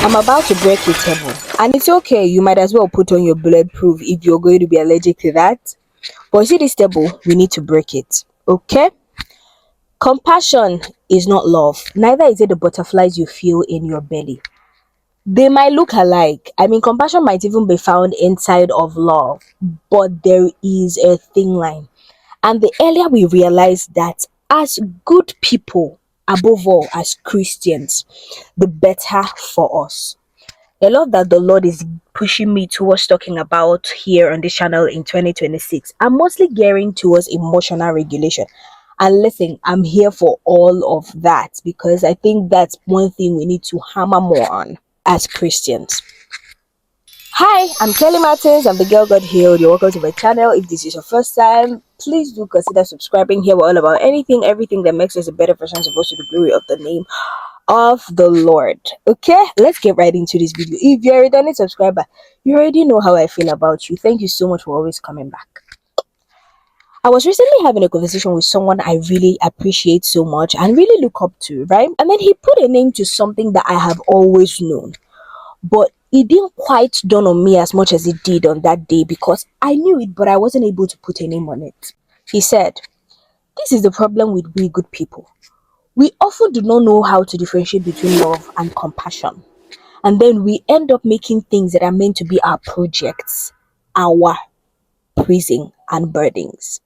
I'm about to break a table. And it's okay, you might as well put on your bulletproof if you're going to be allergic to that. But see this table, we need to break it. Okay? Compassion is not love. Neither is it the butterflies you feel in your belly. They might look alike. I mean, compassion might even be found inside of love, but there is a thin line. And the earlier we realize that as good people, above all as Christians, the better for us. I love that the Lord is pushing me towards talking about here on this channel in 2026. I'm mostly gearing towards emotional regulation. And listen, I'm here for all of that because I think that's one thing we need to hammer more on as Christians. Hi, I'm Kelly Martins. I'm the girl God healed. You're welcome to my channel. If this is your first time, please do consider subscribing. Here we're all about everything that makes us a better person, supposed to the glory of the name of the Lord. Okay, let's get right into this video. If you're a returning subscriber, you already know how I feel about you. Thank you so much for always coming back. I was recently having a conversation with someone I really appreciate so much and really look up to, right? And then he put a name to something that I have always known, but it didn't quite dawn on me as much as it did on that day because I knew it, but I wasn't able to put a name on it. He said, "This is the problem with we good people. We often do not know how to differentiate between love and compassion. And then we end up making things that are meant to be our projects, our prison and burdens."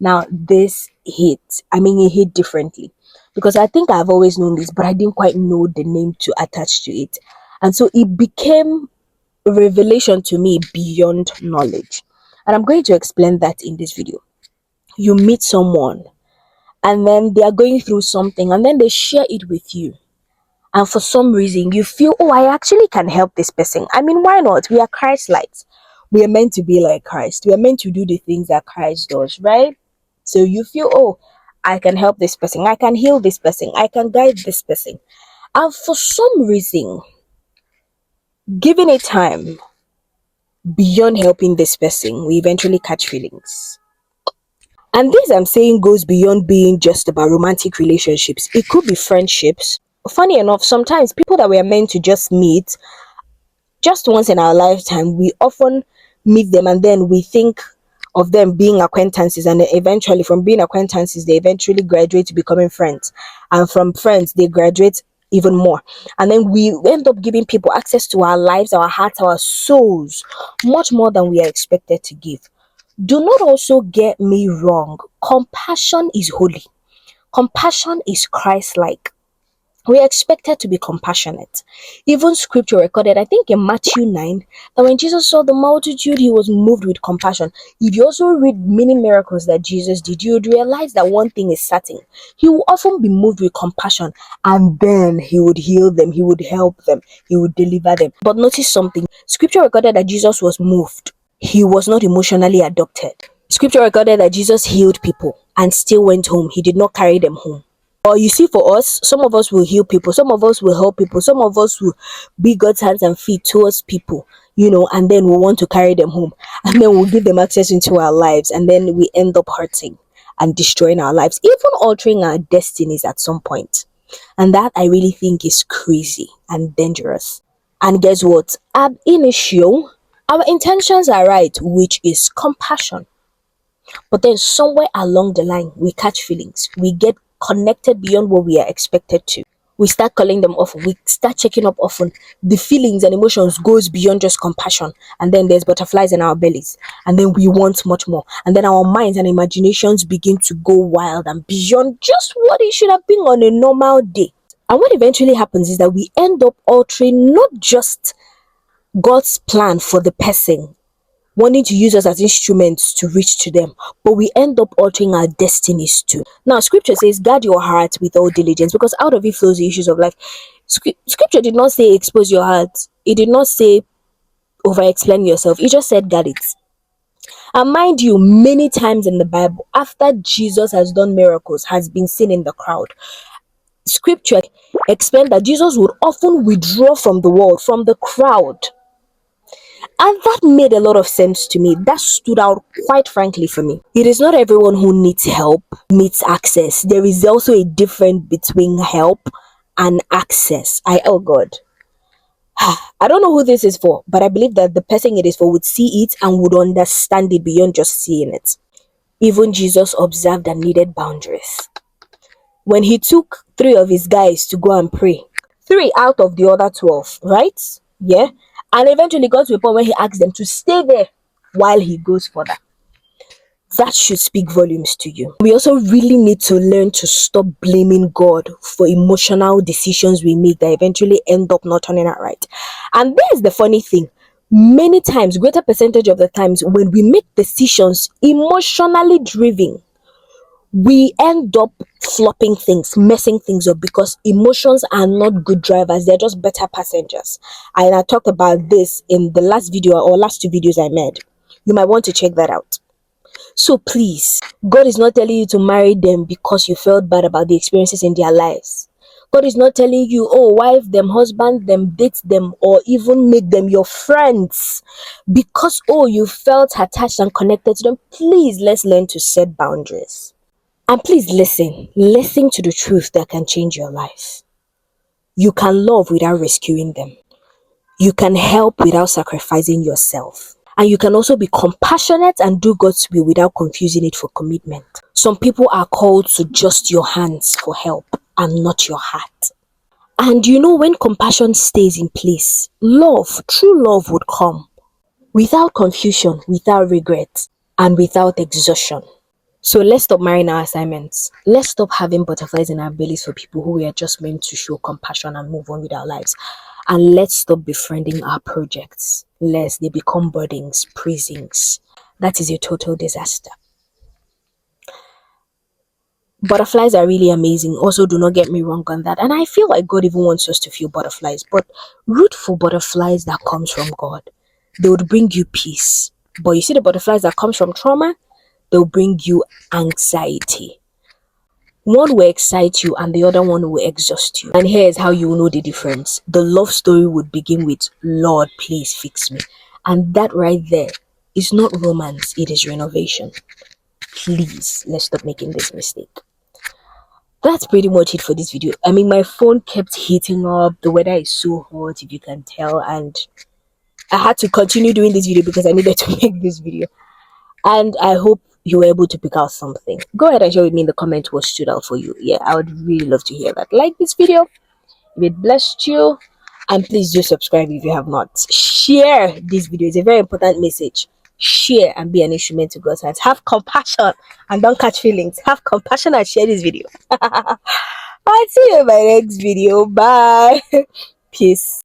Now, this hit. I mean, it hit differently because I think I've always known this, but I didn't quite know the name to attach to it. And so it became a revelation to me beyond knowledge. And I'm going to explain that in this video. You meet someone and then they are going through something and then they share it with you, and for some reason you feel, oh, I actually can help this person. I mean, why not? We are Christ lights. We are meant to be like Christ. We are meant to do the things that Christ does, right? So you feel, oh, I can help this person, I can heal this person, I can guide this person. And for some reason, giving it time beyond helping this person, we eventually catch feelings. And this, I'm saying, goes beyond being just about romantic relationships. It could be friendships. Funny enough, sometimes people that we are meant to just meet just once in our lifetime, we often meet them and then we think of them being acquaintances, and then eventually from being acquaintances they eventually graduate to becoming friends, and from friends they graduate even more, and then we end up giving people access to our lives, our hearts, our souls, much more than we are expected to give. Do not also get me wrong, compassion is holy, compassion is Christ-like. We are expected to be compassionate. Even scripture recorded, I think in Matthew 9, that when Jesus saw the multitude, he was moved with compassion. If you also read many miracles that Jesus did, you would realize that one thing is certain. He will often be moved with compassion, and then he would heal them, he would help them, he would deliver them. But notice something. Scripture recorded that Jesus was moved. He was not emotionally adopted. Scripture recorded that Jesus healed people and still went home. He did not carry them home. Or you see, for us, some of us will heal people, some of us will help people, some of us will be God's hands and feet towards people, and then we want to carry them home, and then we'll give them access into our lives, and then we end up hurting and destroying our lives, even altering our destinies at some point. And that, I really think, is crazy and dangerous. And guess what? Ab initio, our intentions are right, which is compassion. But then somewhere along the line, we catch feelings. We get connected beyond what we are expected to. We start calling them off. We start checking up often. The feelings and emotions goes beyond just compassion. And then there's butterflies in our bellies. And then we want much more. And then our minds and imaginations begin to go wild and beyond just what it should have been on a normal day. And what eventually happens is that we end up altering not just God's plan for the person, wanting to use us as instruments to reach to them, but we end up altering our destinies too. Now, scripture says, guard your heart with all diligence, because out of it flows the issues of life. Scripture did not say expose your heart. It did not say over explain yourself. It just said guard it. And mind you, many times in the Bible, after Jesus has done miracles, has been seen in the crowd, scripture explained that Jesus would often withdraw from the world, from the crowd. And that made a lot of sense to me. That stood out, quite frankly, for me. It is not everyone who needs help, needs access. There is also a difference between help and access. Oh God. I don't know who this is for, but I believe that the person it is for would see it and would understand it beyond just seeing it. Even Jesus observed and needed boundaries. When he took 3 of his guys to go and pray, 3 out of the other 12, right? Yeah. And eventually got to a point where he asked them to stay there while he goes further. That should speak volumes to you. We also really need to learn to stop blaming God for emotional decisions we make that eventually end up not turning out right. And there's the funny thing. Many times, greater percentage of the times, when we make decisions emotionally driven, we end up flopping things, messing things up, because emotions are not good drivers, they're just better passengers. And I talked about this in the last video or last 2 videos I made. You might want to check that out. So please, God is not telling you to marry them because you felt bad about the experiences in their lives. God is not telling you, oh, wife them, husband them, date them, or even make them your friends because, oh, you felt attached and connected to them. Please, let's learn to set boundaries. And please listen to the truth that can change your life. You can love without rescuing them. You can help without sacrificing yourself. And you can also be compassionate and do God's will without confusing it for commitment. Some people are called to just your hands for help and not your heart. And you know, when compassion stays in place, love, true love would come without confusion, without regret, and without exhaustion. So let's stop marrying our assignments. Let's stop having butterflies in our bellies for people who we are just meant to show compassion and move on with our lives. And let's stop befriending our projects, lest they become burdens, prisons. That is a total disaster. Butterflies are really amazing. Also, do not get me wrong on that. And I feel like God even wants us to feel butterflies, but root for butterflies that comes from God. They would bring you peace. But you see the butterflies that comes from trauma, they'll bring you anxiety. One will excite you and the other one will exhaust you. And here's how you know the difference. The love story would begin with, Lord, please fix me. And that right there is not romance, it is renovation. Please, let's stop making this mistake. That's pretty much it for this video. I mean, my phone kept heating up. The weather is so hot, if you can tell. And I had to continue doing this video because I needed to make this video. And I hope you were able to pick out something. Go ahead and share with me in the comment what stood out for you. Yeah, I would really love to hear that. Like this video if it blessed you, and please do subscribe if you have not. Share this video. It's a very important message. Share and be an instrument to God's hands. Have compassion and don't catch feelings. Have compassion and share this video. I'll see you in my next video. Bye. Peace.